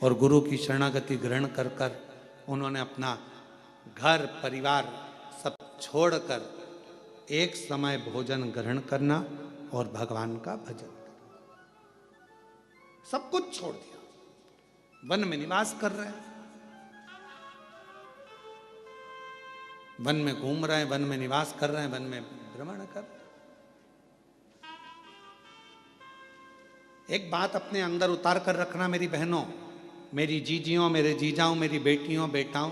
और गुरु की शरणागति ग्रहण कर कर उन्होंने अपना घर परिवार सब छोड़कर एक समय भोजन ग्रहण करना और भगवान का भजन करना, सब कुछ छोड़ दिया। वन में निवास कर रहे हैं, वन में घूम रहे हैं, वन में निवास कर रहे हैं, वन में भ्रमण कर रहे हैं। एक बात अपने अंदर उतार कर रखना मेरी बहनों, मेरी जीजियों, मेरे जीजाओं, मेरी बेटियों बेटाओं,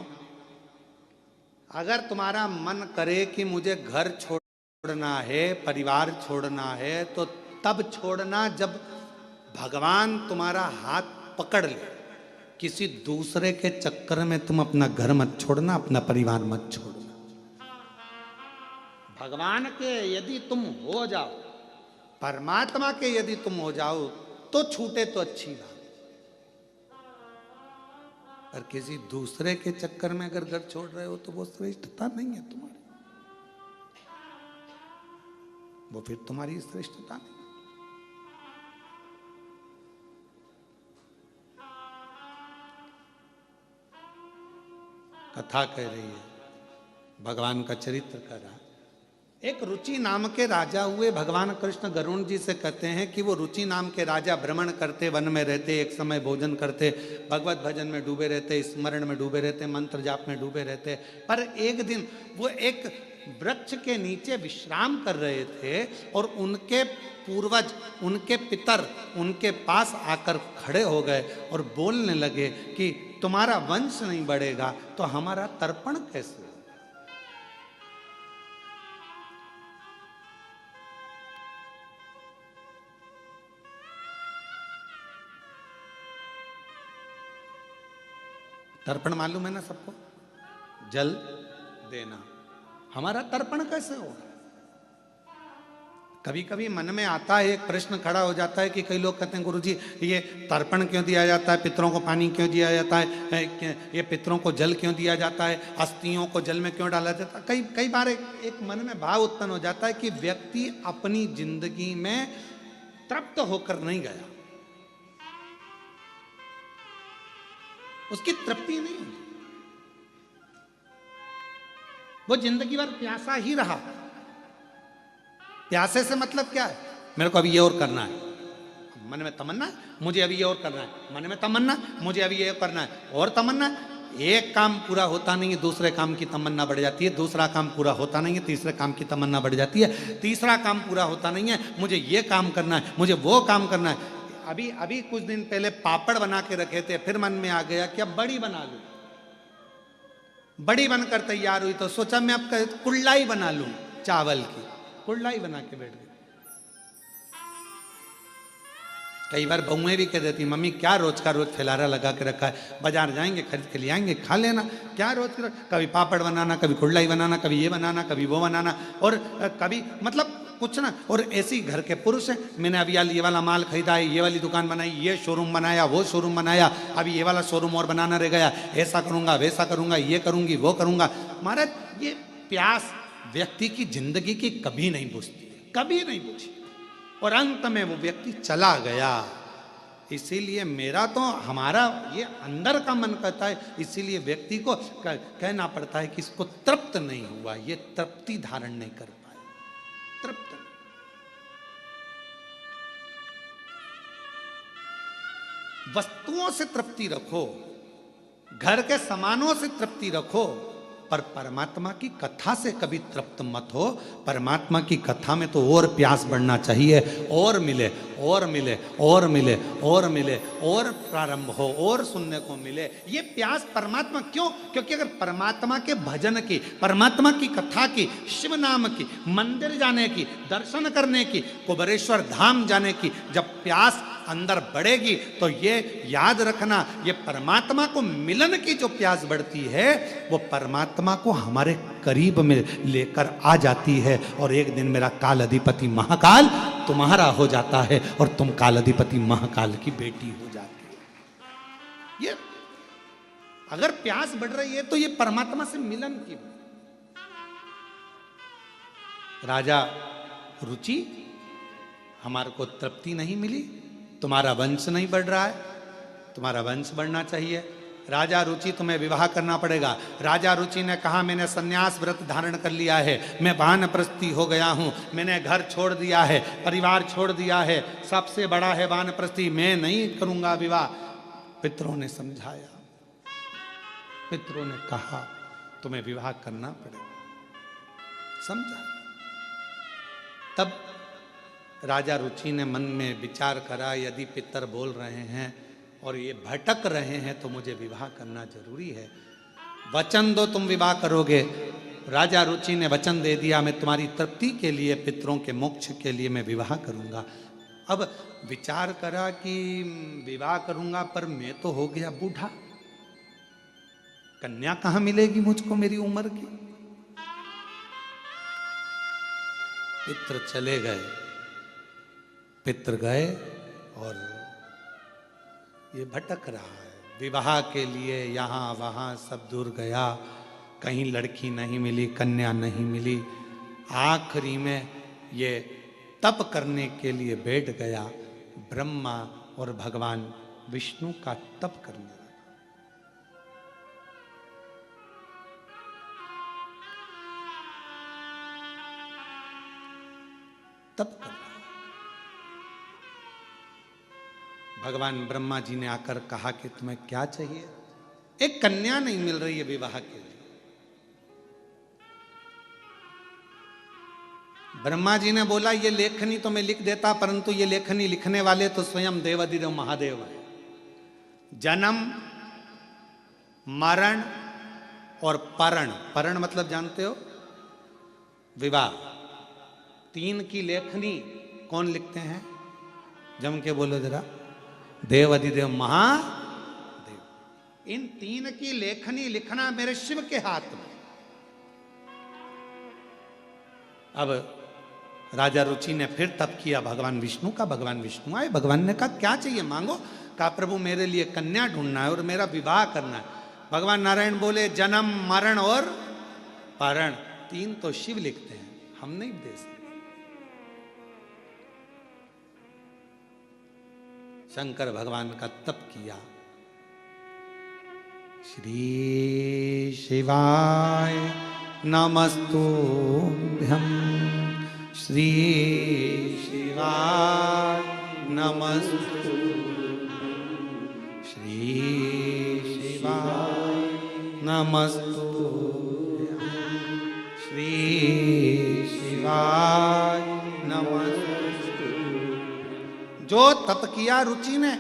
अगर तुम्हारा मन करे कि मुझे घर छोड़ना है, परिवार छोड़ना है, तो तब छोड़ना जब भगवान तुम्हारा हाथ पकड़ ले। किसी दूसरे के चक्कर में तुम अपना घर मत छोड़ना, अपना परिवार मत छोड़ना। भगवान के यदि तुम हो जाओ, परमात्मा के यदि तुम हो जाओ तो छूटे तो अच्छी बात, पर किसी दूसरे के चक्कर में अगर घर छोड़ रहे हो तो वो श्रेष्ठता नहीं है तुम्हारी, वो फिर तुम्हारी श्रेष्ठता नहीं। कथा कह रही है, भगवान का चरित्र कर रहा। एक रुचि नाम के राजा हुए, भगवान कृष्ण गरुण जी से कहते हैं कि वो रुचि नाम के राजा भ्रमण करते, वन में रहते, एक समय भोजन करते, भगवत भजन में डूबे रहते, स्मरण में डूबे रहते, मंत्र जाप में डूबे रहते। पर एक दिन वो एक वृक्ष के नीचे विश्राम कर रहे थे और उनके पूर्वज, उनके पितर उनके पास आकर खड़े हो गए और बोलने लगे कि तुम्हारा वंश नहीं बढ़ेगा तो हमारा तर्पण कैसे? तर्पण मालूम है ना सबको, जल देना। हमारा तर्पण कैसे होगा? कभी कभी मन में आता है, एक प्रश्न खड़ा हो जाता है कि कई लोग कहते हैं गुरुजी ये तर्पण क्यों दिया जाता है, पितरों को पानी क्यों दिया जाता है, ये पितरों को जल क्यों दिया जाता है, अस्थियों को जल में क्यों डाला जाता है। कई बार एक मन में भाव उत्पन्न हो जाता है कि व्यक्ति अपनी जिंदगी में तृप्त होकर नहीं गया, उसकी तृप्ति नहीं हुई, वो जिंदगी भर प्यासा ही रहा। प्यासे से मतलब क्या है? मेरे को अभी ये और करना है, मन में तमन्ना, मुझे अभी ये और करना है, मन में तमन्ना, मुझे अभी ये करना है, और तमन्ना। एक काम पूरा होता नहीं है, दूसरे काम की तमन्ना बढ़ जाती है, दूसरा काम पूरा होता नहीं है, तीसरे काम की तमन्ना बढ़ जाती है, तीसरा काम पूरा होता नहीं है, मुझे ये काम करना है, मुझे वो काम करना है। अभी कुछ दिन पहले पापड़ बना के रखे थे, फिर मन में आ गया कि अब बड़ी बना लूं। बड़ी बनकर तैयार हुई तो सोचा मैं अब कुल्लाई बना लूं, चावल की कुल्लाई बना के बैठ गई। कई बार बहुएं भी कह देती मम्मी क्या रोज का रोज खिलारा लगा के रखा है, बाजार जाएंगे खरीद के ले आएंगे खा लेना, क्या रोज का कभी पापड़ बनाना, कभी कुल्लाई बनाना, कभी ये बनाना, कभी वो बनाना, और कभी मतलब कुछ ना। और ऐसी घर के पुरुष हैं, मैंने अभी ये वाला माल खरीदा है, ये वाली दुकान बनाई, ये शोरूम बनाया, वो शोरूम बनाया, अभी ये वाला शोरूम और बनाना रह गया, ऐसा करूंगा वैसा करूंगा, ये करूंगी वो करूंगा। महाराज ये प्यास व्यक्ति की जिंदगी की कभी नहीं बुझती, कभी नहीं बुझी, और अंत में वो व्यक्ति चला गया। इसीलिए मेरा तो हमारा ये अंदर का मन कहता है, इसीलिए व्यक्ति को कहना पड़ता है कि इसको तृप्त नहीं हुआ, ये तृप्ति धारण नहीं कर पाया, तृप्त। वस्तुओं से तृप्ति रखो, घर के सामानों से तृप्ति रखो, पर परमात्मा की कथा से कभी तृप्त मत हो। परमात्मा की कथा में तो और प्यास बढ़ना चाहिए, और मिले और मिले और मिले और मिले और प्रारंभ हो और सुनने को मिले। ये प्यास परमात्मा क्यों? क्योंकि अगर परमात्मा के भजन की, परमात्मा की कथा की, शिव नाम की, मंदिर जाने की, दर्शन करने की, कुबेरेश्वर धाम जाने की जब प्यास अंदर बढ़ेगी तो ये याद रखना, ये परमात्मा को मिलन की जो प्यास बढ़ती है वो परमात्मा को हमारे करीब में लेकर आ जाती है। और एक दिन मेरा काल अधिपति महाकाल तुम्हारा हो जाता है और तुम काल अधिपति महाकाल की बेटी हो जाती है। ये अगर प्यास बढ़ रही है तो ये परमात्मा से मिलन की। राजा रुचि, हमारे को तृप्ति नहीं मिली, तुम्हारा वंश नहीं बढ़ रहा है, तुम्हारा वंश बढ़ना चाहिए। राजा रुचि तुम्हें विवाह करना पड़ेगा। राजा रुचि ने कहा मैंने सन्यास व्रत धारण कर लिया है, मैं वानप्रस्थी हो गया हूं, मैंने घर छोड़ दिया है, परिवार छोड़ दिया है, सबसे बड़ा है वानप्रस्थी, मैं नहीं करूंगा विवाह। पितरों ने समझाया, पितरों ने कहा तुम्हें विवाह करना पड़ेगा, समझा। तब राजा रुचि ने मन में विचार करा, यदि पितर बोल रहे हैं और ये भटक रहे हैं तो मुझे विवाह करना जरूरी है। वचन दो तुम विवाह करोगे। राजा रुचि ने वचन दे दिया, मैं तुम्हारी तृप्ति के लिए, पितरों के मोक्ष के लिए मैं विवाह करूंगा। अब विचार करा कि विवाह करूंगा पर मैं तो हो गया बूढ़ा, कन्या कहां मिलेगी मुझको मेरी उम्र की। पितर चले गए, पितर गए और ये भटक रहा है विवाह के लिए, यहाँ वहाँ सब दूर गया, कहीं लड़की नहीं मिली, कन्या नहीं मिली। आखिरी में ये तप करने के लिए बैठ गया, ब्रह्मा और भगवान विष्णु का तप करने लगा। तप कर रहा। भगवान ब्रह्मा जी ने आकर कहा कि तुम्हें क्या चाहिए? एक कन्या नहीं मिल रही है विवाह के लिए। ब्रह्मा जी ने बोला ये लेखनी तो मैं लिख देता, परंतु ये लेखनी लिखने वाले तो स्वयं देवाधिदेव महादेव है। जन्म, मरण और परण, परण मतलब जानते हो विवाह, तीन की लेखनी कौन लिखते हैं? जम के बोलो जरा, देवाधिदेव महादेव। इन तीन की लेखनी लिखना मेरे शिव के हाथ में। अब राजा रुचि ने फिर तप किया भगवान विष्णु का। भगवान विष्णु आए, भगवान ने कहा क्या चाहिए मांगो। कहा प्रभु मेरे लिए कन्या ढूंढना है और मेरा विवाह करना है। भगवान नारायण बोले जन्म, मरण और परण, तीन तो शिव लिखते हैं, हम नहीं दे सकते। शंकर भगवान का तप किया। श्री शिवाय नमस्तुभ्यं, श्री शिवाय नमस्तुभ्यं, श्री शिवाय नमस्तुभ्यं, श्री शिवाय नमस्तुभ्यं। जो तप किया रुचि ने,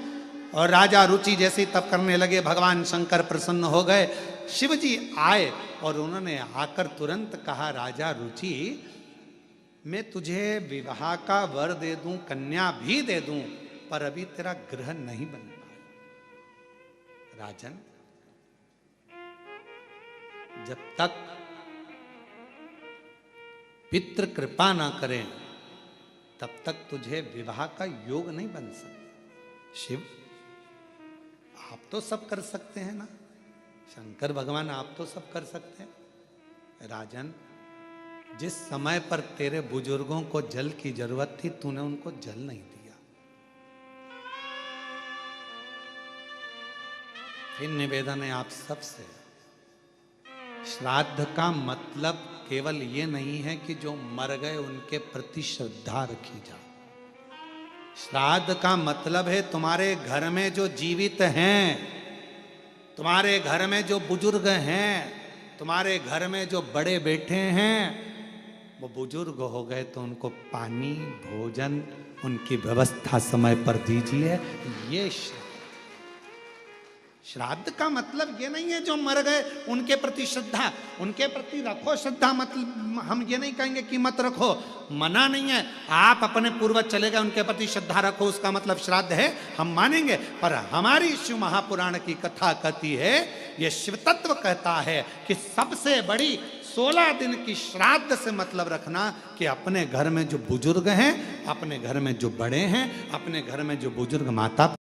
और राजा रुचि जैसे ही तप करने लगे भगवान शंकर प्रसन्न हो गए। शिव जी आए और उन्होंने आकर तुरंत कहा राजा रुचि मैं तुझे विवाह का वर दे दूं, कन्या भी दे दूं, पर अभी तेरा ग्रह नहीं बन पाया। राजन, जब तक पितृ कृपा ना करें तब तक तुझे विवाह का योग नहीं बन सकता। शिव आप तो सब कर सकते हैं ना, शंकर भगवान आप तो सब कर सकते हैं। राजन, जिस समय पर तेरे बुजुर्गों को जल की जरूरत थी तूने उनको जल नहीं दिया। फिर निवेदन है आप सबसे, श्राद्ध का मतलब केवल ये नहीं है कि जो मर गए उनके प्रति श्रद्धा रखी जाए। श्राद्ध का मतलब है तुम्हारे घर में जो जीवित हैं, तुम्हारे घर में जो बुजुर्ग हैं, तुम्हारे घर में जो बड़े बैठे हैं, वो बुजुर्ग हो गए तो उनको पानी, भोजन, उनकी व्यवस्था समय पर दीजिए। ये श्राद्ध का मतलब ये नहीं है जो मर गए उनके प्रति श्रद्धा, उनके प्रति रखो श्रद्धा, मतलब हम ये नहीं कहेंगे कि मत रखो, मना नहीं है। आप अपने पूर्वज चले गए उनके प्रति श्रद्धा रखो, उसका मतलब श्राद्ध है, हम मानेंगे। पर हमारी शिव महापुराण की कथा कहती है, ये शिव तत्व कहता है कि सबसे बड़ी 16 दिन की श्राद्ध से मतलब रखना कि अपने घर में जो बुजुर्ग हैं, अपने घर में जो बड़े हैं, अपने घर में जो बुजुर्ग माता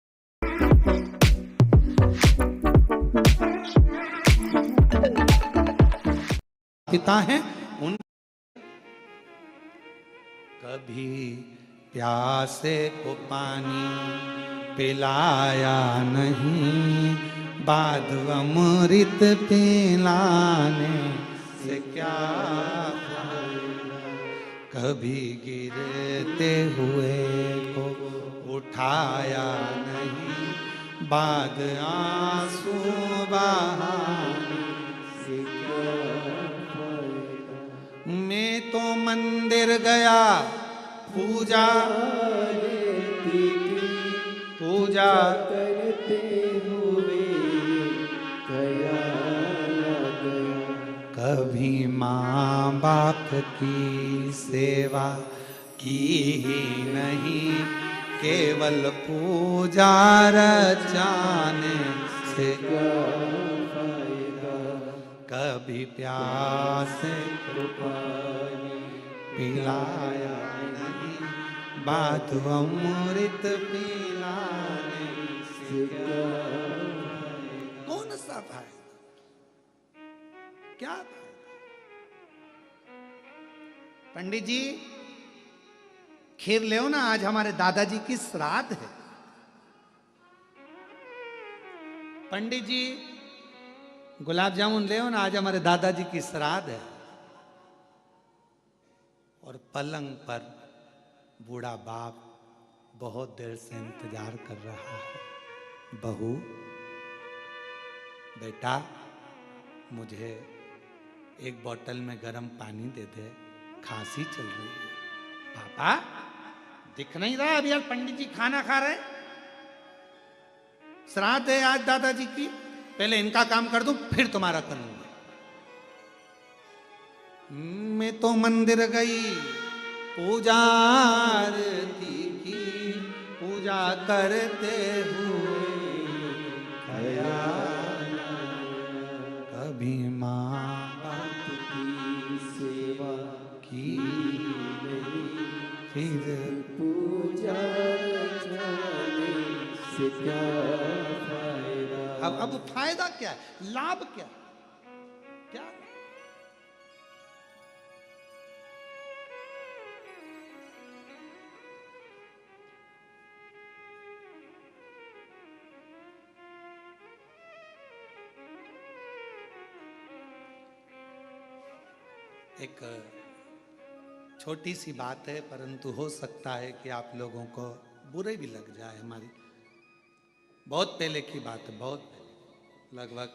पिता हैं, उन कभी प्यासे को पानी, पिलाया नहीं, बाद अमृत पिलाने से क्या फायदा। कभी गिरते हुए को उठाया नहीं, बाद आंसू बहाने से क्या फायदा। मैं तो मंदिर गया पूजा पूजा करते हुए गया गया। कभी माँ बाप की सेवा की ही नहीं, केवल पूजा रचाने से क्या फायदा। कभी प्यासे को पानी पिलाया नहीं, बात अमृत पिलाने से क्या फायदा। कौन सा फायदा, क्या फायदा। पंडित जी खीर ले ना, आज हमारे दादाजी की श्राद्ध है। पंडित जी गुलाब जामुन ले ना, आज हमारे दादाजी की श्राद्ध है। और पलंग पर बूढ़ा बाप बहुत देर से इंतजार कर रहा है। बहू बेटा मुझे एक बोतल में गर्म पानी दे दे, खांसी चल रही है। पापा दिख नहीं रहा अभी, यार पंडित जी खाना खा रहे, श्राद्ध है आज दादाजी की, पहले इनका काम कर दूं फिर तुम्हारा करूंगा। मैं तो मंदिर गई पूजा आरती की, पूजा करते हुए गया कभी माँ बाप की सेवा की नहीं, फिर पूजा रचाने से क्या फायदा। अब फायदा क्या है, लाभ क्या क्या। एक छोटी सी बात है, परंतु हो सकता है कि आप लोगों को बुरे भी लग जाए। हमारी बहुत पहले की बात है, बहुत पहले, लगभग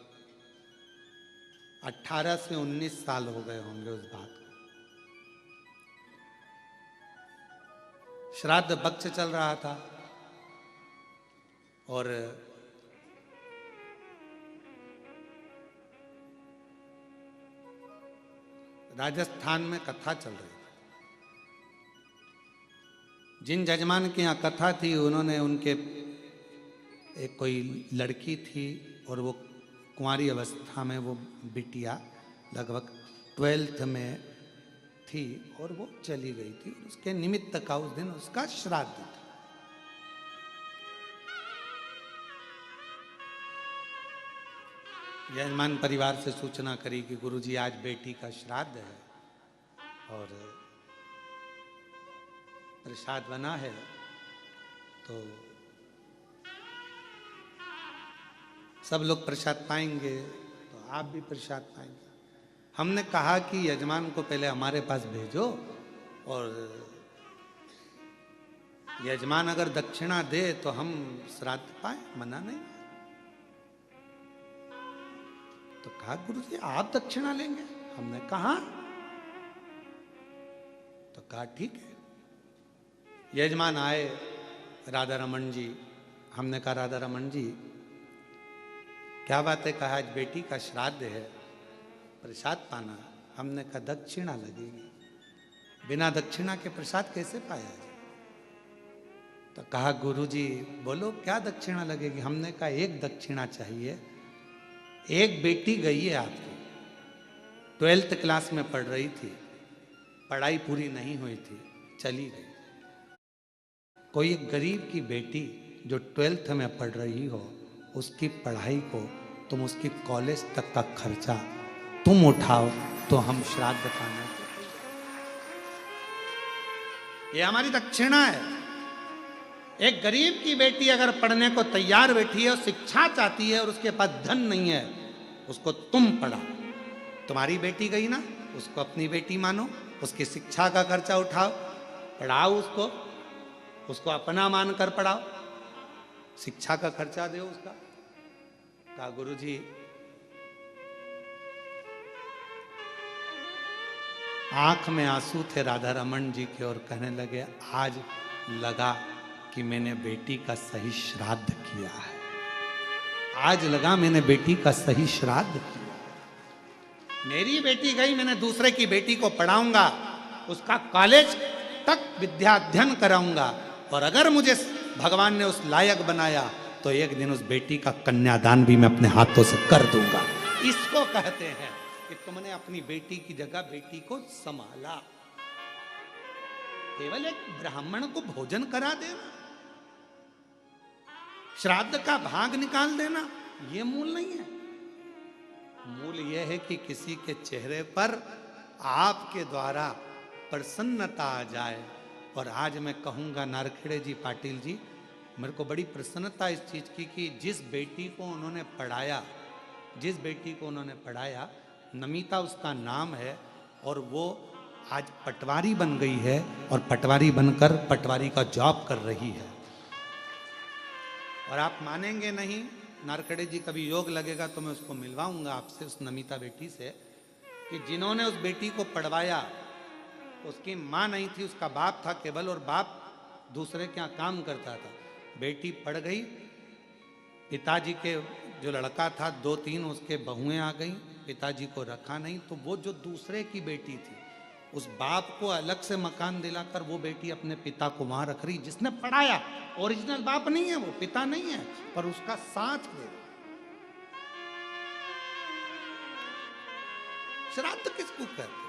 18 से 19 साल हो गए होंगे उस बात को। श्राद्ध पक्ष चल रहा था और राजस्थान में कथा चल रही थी। जिन जजमान की यहाँ कथा थी, उन्होंने उनके एक कोई लड़की थी और वो कुंवारी अवस्था में, वो बिटिया लगभग 12th में थी और वो चली गई थी। उसके निमित्त का उस दिन उसका श्राद्ध था। यजमान परिवार से सूचना करी कि गुरुजी आज बेटी का श्राद्ध है और प्रसाद बना है, तो सब लोग प्रसाद पाएंगे तो आप भी प्रसाद पाएंगे। हमने कहा कि यजमान को पहले हमारे पास भेजो और यजमान अगर दक्षिणा दे तो हम श्राद्ध पाए, मना नहीं। तो कहा गुरुजी आप दक्षिणा लेंगे, हमने कहा, तो कहा ठीक है। यजमान आए, राधा रमन जी, हमने कहा राधा रमन जी क्या बात है, कहा आज बेटी का श्राद्ध है, प्रसाद पाना। हमने कहा दक्षिणा लगेगी, बिना दक्षिणा के प्रसाद कैसे पाया जाए। तो कहा गुरुजी बोलो क्या दक्षिणा लगेगी। हमने कहा एक दक्षिणा चाहिए, एक बेटी गई है आपकी, 12th क्लास में पढ़ रही थी, पढ़ाई पूरी नहीं हुई थी, चली गई। कोई एक गरीब की बेटी जो 12th में पढ़ रही हो, उसकी पढ़ाई को तुम, उसकी कॉलेज तक का खर्चा तुम उठाओ तो हम श्राद्ध पाना। ये हमारी दक्षिणा है। एक गरीब की बेटी अगर पढ़ने को तैयार बैठी है और शिक्षा चाहती है और उसके पास धन नहीं है, उसको तुम पढ़ा। तुम्हारी बेटी गई ना, उसको अपनी बेटी मानो, उसकी शिक्षा का खर्चा उठाओ, पढ़ाओ उसको अपना मानकर पढ़ाओ, शिक्षा का खर्चा दो उसका। कहा गुरुजी आंख में आंसू थे राधा रमन जी के और कहने लगे आज लगा कि मैंने बेटी का सही श्राद्ध किया है, आज लगा मैंने बेटी का सही श्राद्ध किया। मेरी बेटी गई, मैंने दूसरे की बेटी को पढ़ाऊंगा, उसका कॉलेज तक विद्या अध्ययन कराऊंगा, और अगर मुझे भगवान ने उस लायक बनाया तो एक दिन उस बेटी का कन्यादान भी मैं अपने हाथों से कर दूंगा। इसको कहते हैं कि तुमने अपनी बेटी की जगह बेटी को संभाला। केवल एक ब्राह्मण को भोजन करा देना, श्राद्ध का भाग निकाल देना, यह मूल नहीं है। मूल यह है कि किसी के चेहरे पर आपके द्वारा प्रसन्नता आ जाए। और आज मैं कहूंगा नारखेड़े जी, पाटिल जी, मेरे को बड़ी प्रसन्नता इस चीज की कि जिस बेटी को उन्होंने पढ़ाया, नमिता उसका नाम है, और वो आज पटवारी बन गई है और पटवारी बनकर पटवारी का जॉब कर रही है। और आप मानेंगे नहीं, नारखेड़े जी कभी योग लगेगा तो मैं उसको मिलवाऊंगा आपसे, उस नमिता बेटी से, कि जिन्होंने उस बेटी को पढ़वाया उसकी माँ नहीं थी, उसका बाप था केवल, और बाप दूसरे के यहाँ काम करता था। बेटी पढ़ गई, पिताजी के जो लड़का था 2-3 उसके बहुएं आ गई, पिताजी को रखा नहीं, तो वो जो दूसरे की बेटी थी उस बाप को अलग से मकान दिलाकर वो बेटी अपने पिता को वहां रख रही, जिसने पढ़ाया। ओरिजिनल बाप नहीं है, वो पिता नहीं है, पर उसका साथ दे। श्राद्ध किसको कहते हैं?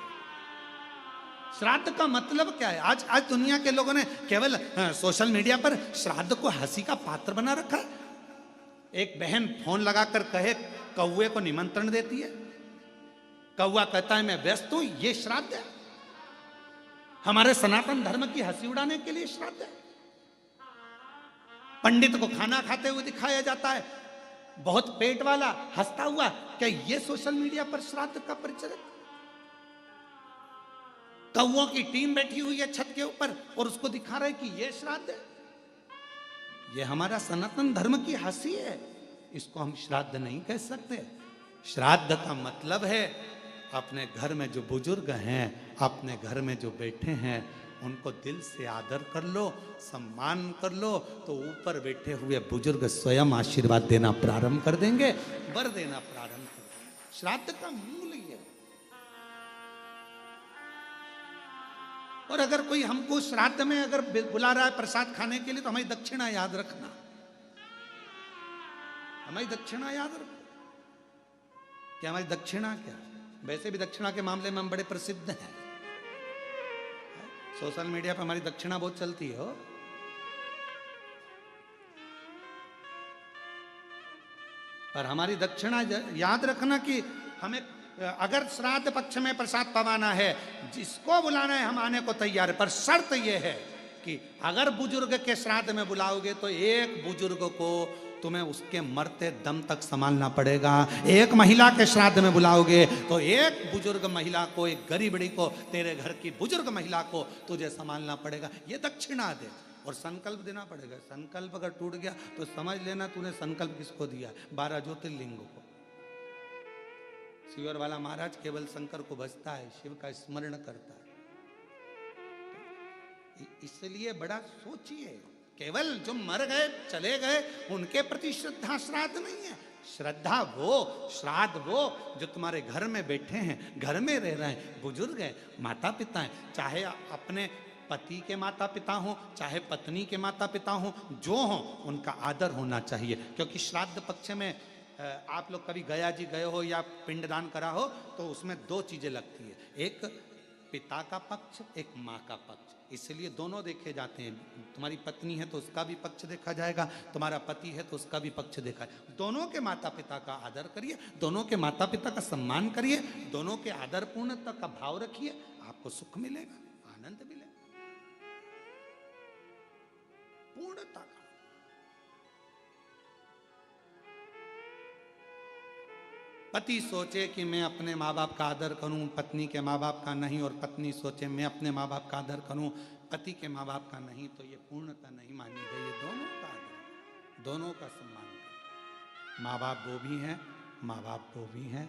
श्राद्ध का मतलब क्या है? आज दुनिया के लोगों ने केवल सोशल मीडिया पर श्राद्ध को हंसी का पात्र बना रखा है। एक बहन फोन लगाकर कहे कौवे को निमंत्रण देती है, कौवा कहता है मैं व्यस्त हूं, ये श्राद्ध है? हमारे सनातन धर्म की हंसी उड़ाने के लिए श्राद्ध है। पंडित को खाना खाते हुए दिखाया जाता है, बहुत पेट वाला हंसता हुआ, क्या ये सोशल मीडिया पर श्राद्ध का प्रचलित? कौवों की टीम बैठी हुई है छत के ऊपर और उसको दिखा रहे कि ये श्राद्ध है। ये हमारा सनातन धर्म की हंसी है, इसको हम श्राद्ध नहीं कह सकते। श्राद्ध का मतलब है अपने घर में जो बुजुर्ग हैं, अपने घर में जो बैठे हैं, उनको दिल से आदर कर लो, सम्मान कर लो, तो ऊपर बैठे हुए बुजुर्ग स्वयं आशीर्वाद देना प्रारंभ कर देंगे, वर देना प्रारंभ कर देंगे। श्राद्ध का मूल ही है। और अगर कोई हमको श्राद्ध में अगर बुला रहा है प्रसाद खाने के लिए, तो हमारी दक्षिणा याद रखना, हमारी दक्षिणा याद रखो कि हमारी दक्षिणा क्या है। वैसे भी दक्षिणा के मामले में हम बड़े प्रसिद्ध हैं, सोशल मीडिया पर हमारी दक्षिणा बहुत चलती है। पर हमारी दक्षिणा याद रखना कि हमें अगर श्राद्ध पक्ष में प्रसाद पवाना है, जिसको बुलाना है हम आने को तैयार है, पर शर्त यह है कि अगर बुजुर्ग के श्राद्ध में बुलाओगे तो एक बुजुर्ग को तुम्हें उसके मरते दम तक संभालना पड़ेगा। एक महिला के श्राद्ध में बुलाओगे तो एक बुजुर्ग महिला को, एक गरीबड़ी को, तेरे घर की बुजुर्ग महिला को तुझे संभालना पड़ेगा। ये दक्षिणा दे और संकल्प देना पड़ेगा। संकल्प अगर टूट गया तो समझ लेना तूने संकल्प किसको दिया? 12 ज्योतिर्लिंगों को। शिवर वाला महाराज केवल शंकर को भजता है, शिव का स्मरण करता है। इसलिए बड़ा सोचिए, केवल जो मर गए चले गए उनके प्रति श्रद्धा श्राद्ध नहीं है। श्रद्धा वो, श्राद्ध वो जो तुम्हारे घर में बैठे हैं, घर में रह रहे हैं, बुजुर्ग हैं, माता पिता हैं, चाहे अपने पति के माता पिता हो, चाहे पत्नी के माता पिता हो, जो हो उनका आदर होना चाहिए। क्योंकि श्राद्ध पक्ष में आप लोग कभी गया जी गए हो या पिंडदान करा हो तो उसमें 2 चीजें लगती है, एक पिता का पक्ष, एक माँ का पक्ष। इसलिए दोनों देखे जाते हैं। तुम्हारी पत्नी है तो उसका भी पक्ष देखा जाएगा, तुम्हारा पति है तो उसका भी पक्ष देखा है। दोनों के माता पिता का आदर करिए, दोनों के माता पिता का सम्मान करिए, दोनों के आदर पूर्णता का भाव रखिए, आपको सुख मिलेगा, आनंद मिलेगा। पूर्णता का। पति सोचे कि मैं अपने माँ बाप का आदर करूं, पत्नी के माँ बाप का नहीं, और पत्नी सोचे मैं अपने माँ बाप का आदर करूं, पति के माँ बाप का नहीं, तो ये पूर्णता नहीं मानी गई। ये दोनों का आदर, दोनों का सम्मान करें। माँ बाप वो भी हैं, माँ बाप वो भी हैं,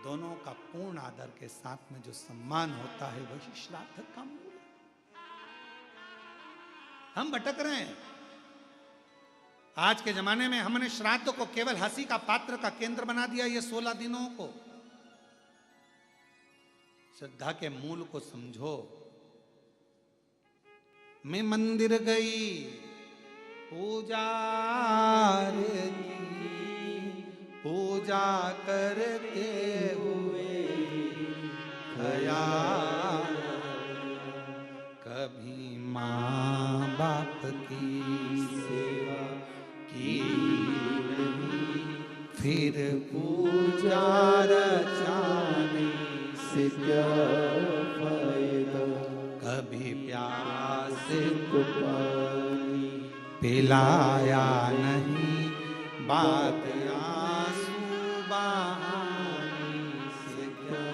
दोनों का पूर्ण आदर के साथ में जो सम्मान होता है वही श्राद्ध का मूल है। हम भटक रहे हैं। आज के जमाने में हमने श्राद्ध को केवल हंसी का पात्र का केंद्र बना दिया। ये 16 दिनों को श्रद्धा के मूल को समझो। मैं मंदिर गई पूजा पूजा करते हुए गया, कभी माँ बाप की सेवा की नहीं, फिर पूजा रचाने से क्या फायदा, कभी प्यास को पानी पिलाया नहीं, बात आंसू बहाने से क्या।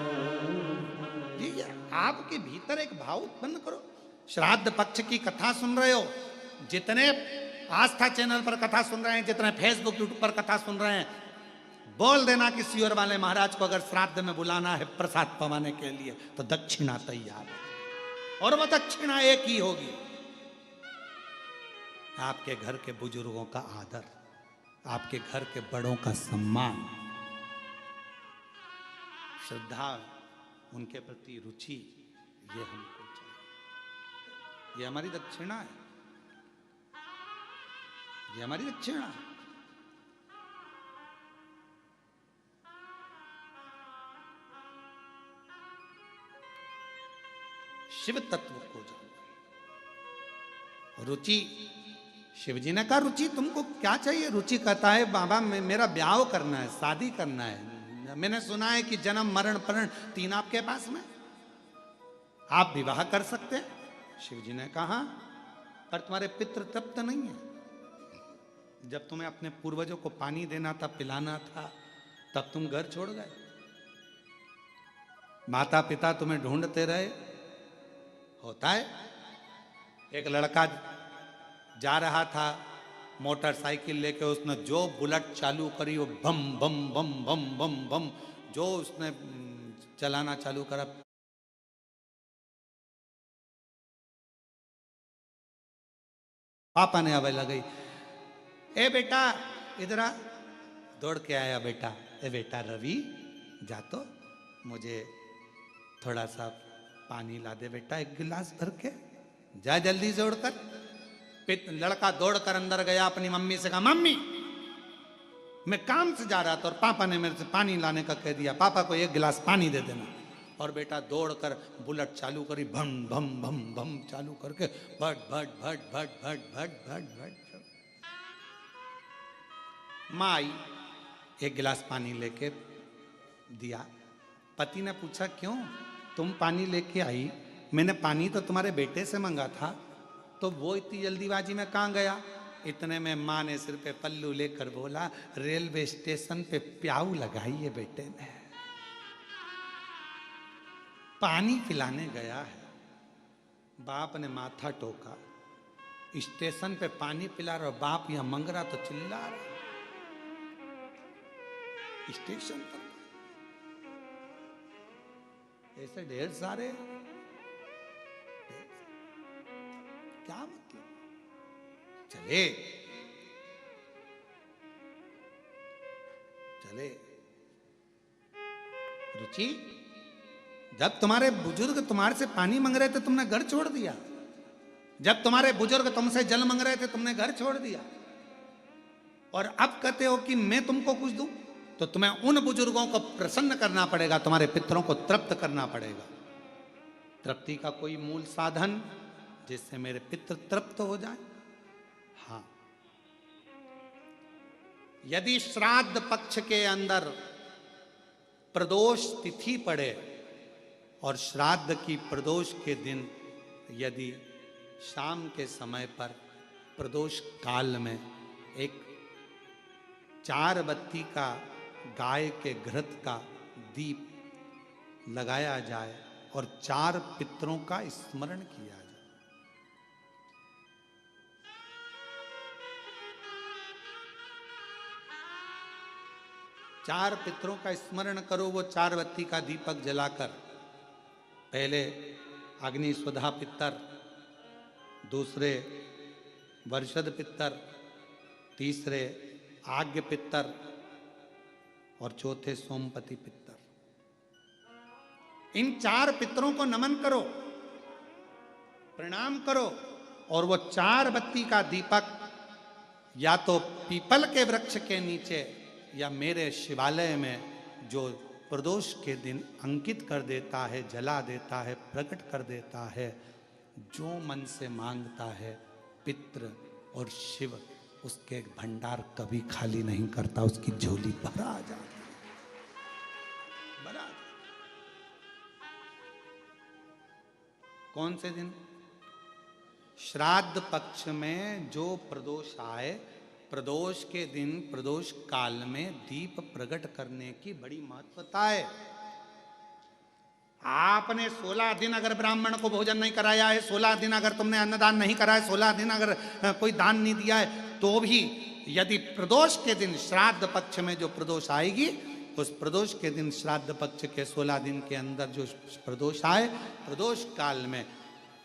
ये आपके भीतर एक भाव उत्पन्न करो। श्राद्ध पक्ष की कथा सुन रहे हो, जितने आस्था चैनल पर कथा सुन रहे हैं, जितने फेसबुक यूट्यूब पर कथा सुन रहे हैं, बोल देना कि सियोर वाले महाराज को अगर श्राद्ध में बुलाना है प्रसाद पवाने के लिए तो दक्षिणा तैयार है, और वह दक्षिणा एक ही होगी। आपके घर के बुजुर्गों का आदर, आपके घर के बड़ों का सम्मान, श्रद्धा, उनके प्रति रुचि, ये हमको चाहिए। ये हमारी दक्षिणा है, ये हमारी दक्षिणा है। शिव तत्व को जानो। रुचि, शिव जी ने कहा रुचि तुमको क्या चाहिए? रुचि कहता है बाबा मेरा ब्याह करना है, शादी करना है। मैंने सुना है कि जन्म मरण प्रण तीन आपके पास में, आप विवाह कर सकते हैं। शिव जी ने कहा पर तुम्हारे पितृ तृप्त नहीं है। जब तुम्हें अपने पूर्वजों को पानी देना था, पिलाना था, तब तुम घर छोड़ गए। माता पिता तुम्हें ढूंढते रहे। होता है, एक लड़का जा रहा था मोटरसाइकिल लेके, उसने जो बुलेट चालू करी वो बम बम बम बम बम बम, जो उसने चलाना चालू करा, पापा ने आवाज लगाई, ए बेटा इधर आ। दौड़ के आया बेटा, ए बेटा रवि जा तो मुझे थोड़ा सा पानी ला दे बेटा, एक गिलास भर के जा जल्दी से उड़कर। लड़का दौड़कर अंदर गया, अपनी मम्मी से कहा मम्मी मैं काम से जा रहा था और पापा ने मेरे से पानी लाने का कह दिया, पापा को एक गिलास पानी दे देना। और बेटा दौड़कर बुलेट चालू करी, भम भम भम भम चालू करके भट भट भट भट भट भट भट भट। माँ आई, एक गिलास पानी लेके दिया। पति ने पूछा क्यों तुम पानी लेके आई? मैंने पानी तो तुम्हारे बेटे से मंगा था। तो वो इतनी जल्दीबाजी में कहाँ गया? इतने में माँ ने सिर पे पल्लू लेकर बोला, रेलवे स्टेशन पे प्याऊ लगाई है बेटे ने, पानी पिलाने गया है। बाप ने माथा टोका, स्टेशन पे पानी पिला रहा, बाप यहां मंग रहा तो चिल्ला रहा। स्टेशन पर ऐसे ढेर सारे, क्या मतलब? चले चले रुचि, जब तुम्हारे बुजुर्ग तुम्हारे से पानी मांग रहे थे तुमने घर छोड़ दिया। जब तुम्हारे बुजुर्ग तुमसे जल मांग रहे थे तुमने घर छोड़ दिया। और अब कहते हो कि मैं तुमको कुछ दूं, तो तुम्हें उन बुजुर्गों को प्रसन्न करना पड़ेगा, तुम्हारे पितरों को तृप्त करना पड़ेगा। तृप्ति का कोई मूल साधन जिससे मेरे पितृ तृप्त हो जाए। हाँ, यदि श्राद्ध पक्ष के अंदर प्रदोष तिथि पड़े और श्राद्ध की प्रदोष के दिन यदि शाम के समय पर प्रदोष काल में एक 4 बत्ती का गाय के घृत का दीप लगाया जाए और 4 पितरों का स्मरण किया जाए। चार पितरों का स्मरण करो, वो 4 बत्ती का दीपक जलाकर। पहले अग्नि स्वधा पितर, दूसरे वर्षद पितर, तीसरे आज्ञ पितर और चौथे सोमपति पितर। इन 4 पितरों को नमन करो, प्रणाम करो और वो 4 बत्ती का दीपक या तो पीपल के वृक्ष के नीचे या मेरे शिवालय में जो प्रदोष के दिन अंकित कर देता है, जला देता है, प्रकट कर देता है, जो मन से मांगता है पितृ और शिव उसके भंडार कभी खाली नहीं करता, उसकी झोली भरा आ जाती है, भरा। कौन से दिन? श्राद्ध पक्ष में जो प्रदोष आए, प्रदोष के दिन, प्रदोष काल में दीप प्रकट करने की बड़ी महत्वता है। आपने 16 दिन अगर ब्राह्मण को भोजन नहीं कराया है, 16 दिन अगर तुमने अन्नदान नहीं करा है, 16 दिन अगर कोई दान नहीं दिया है, तो भी यदि प्रदोष के दिन श्राद्ध पक्ष में जो प्रदोष आएगी, उस प्रदोष के दिन श्राद्ध पक्ष के 16 दिन के अंदर जो प्रदोष आए, प्रदोष काल में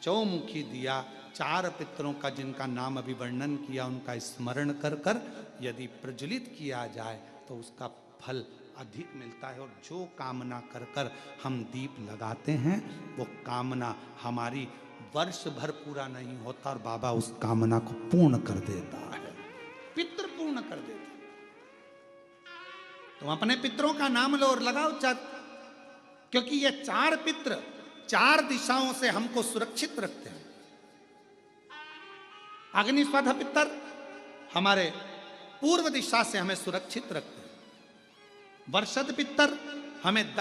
चौमुखी दिया 4 पितरों का जिनका नाम अभी वर्णन किया, उनका स्मरण कर कर यदि प्रज्वलित किया जाए तो उसका फल अधिक मिलता है। और जो कामना कर कर हम दीप लगाते हैं, वो कामना हमारी वर्ष भर पूरा नहीं होता और बाबा उस कामना को पूर्ण कर देता है, पितृ पूर्ण कर देता है। तुम अपने पितरों का नाम लो और लगाओ, क्योंकि ये 4 पितृ 4 दिशाओं से हमको सुरक्षित रखते हैं। अग्निस्वध पितर हमारे पूर्व दिशा से हमें सुरक्षित रखते हैं। वर्षद पितर हमें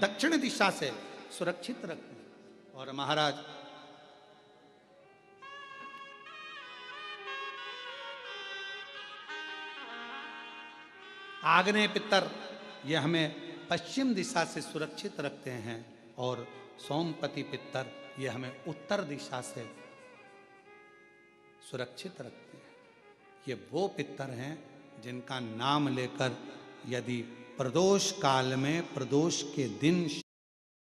दक्षिण दिशा से सुरक्षित रखते हैं। और महाराज आग्नेय पितर ये हमें पश्चिम दिशा से सुरक्षित रखते हैं और सोमपति पितर ये हमें उत्तर दिशा से सुरक्षित रखते हैं। ये वो पितर हैं जिनका नाम लेकर यदि प्रदोष काल में, प्रदोष के दिन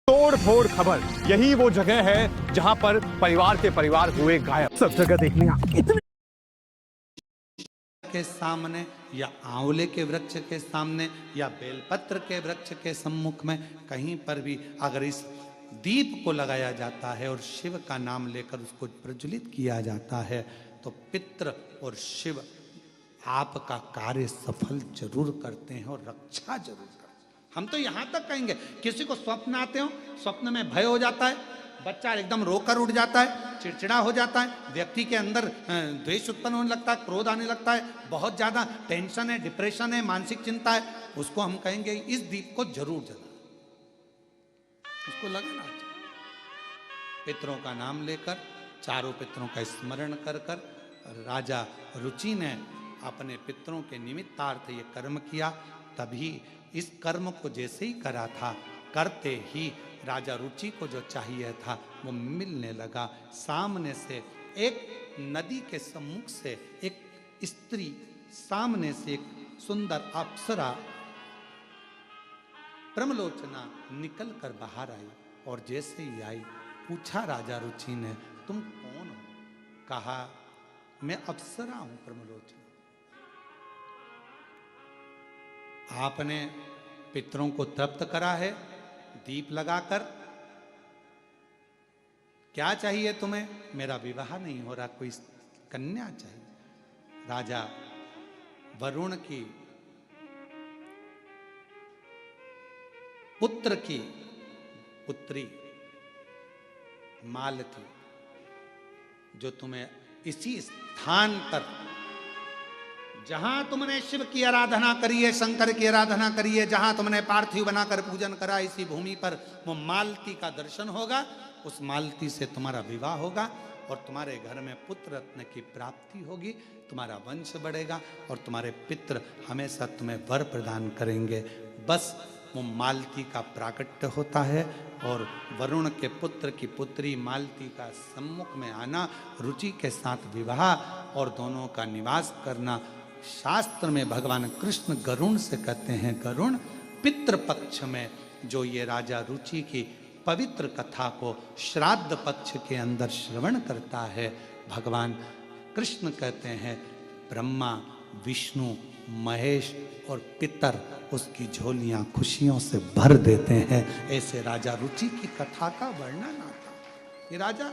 तोड़ फोड़ खबर, यही वो जगह है जहां पर परिवार के परिवार हुए गायब। सब जगह देखने इतने के सामने या आंवले के वृक्ष के सामने या बेलपत्र के वृक्ष के सम्मुख में कहीं पर भी अगर इस दीप को लगाया जाता है और शिव का नाम लेकर उसको प्रज्वलित किया जाता है, तो पितृ और शिव आपका कार्य सफल जरूर करते हैं और रक्षा जरूर करते हैं। हम तो यहां तक कहेंगे, किसी को स्वप्न आते हो, स्वप्न में भय हो जाता है, बच्चा एकदम रोकर उठ जाता है, चिड़चिड़ा हो जाता है, व्यक्ति के अंदर द्वेष उत्पन्न होने लगता है, क्रोध आने लगता है, बहुत ज्यादा टेंशन है, डिप्रेशन है, मानसिक चिंता है, उसको हम कहेंगे इस दीप को जरूर जला, उसको लगाना चाहिए। पितरों का नाम लेकर, 4 पितरों का स्मरण कर कर राजा रुचि ने अपने पितरों के निमित्तार्थ ये कर्म किया। तभी इस कर्म को जैसे ही करा था, करते ही राजा रुचि को जो चाहिए था वो मिलने लगा। सामने से एक नदी के सम्मुख से एक स्त्री, सामने से एक सुंदर अप्सरा ब्रह्मलोचना निकल कर बाहर आई और जैसे ही आई, पूछा राजा रुचि ने, तुम कौन हो? कहा, मैं अप्सरा हूं ब्रह्मलोचना। आपने पितरों को तृप्त करा है दीप लगाकर, क्या चाहिए तुम्हें? मेरा विवाह नहीं हो रहा, कोई कन्या चाहिए। राजा वरुण की पुत्र की पुत्री मालती, जो तुम्हें इसी स्थान पर, जहां तुमने शिव की आराधना करी है, शंकर की आराधना करी है, जहां तुमने पार्थिव बनाकर पूजन करा, इसी भूमि पर वो मालती का दर्शन होगा, उस मालती से तुम्हारा विवाह होगा और तुम्हारे घर में पुत्र रत्न की प्राप्ति होगी, तुम्हारा वंश बढ़ेगा और तुम्हारे पितृ हमेशा तुम्हें वर प्रदान करेंगे। बस वो मालती का प्राकट्य होता है और वरुण के पुत्र की पुत्री मालती का सम्मुख में आना, रुचि के साथ विवाह और दोनों का निवास करना। शास्त्र में भगवान कृष्ण गरुण से कहते हैं, गरुण पितृपक्ष में जो ये राजा रुचि की पवित्र कथा को श्राद्ध पक्ष के अंदर श्रवण करता है, भगवान कृष्ण कहते हैं ब्रह्मा विष्णु महेश और पितर उसकी झोलियां खुशियों से भर देते हैं। ऐसे राजा रुचि की कथा का वर्णन आता। ये राजा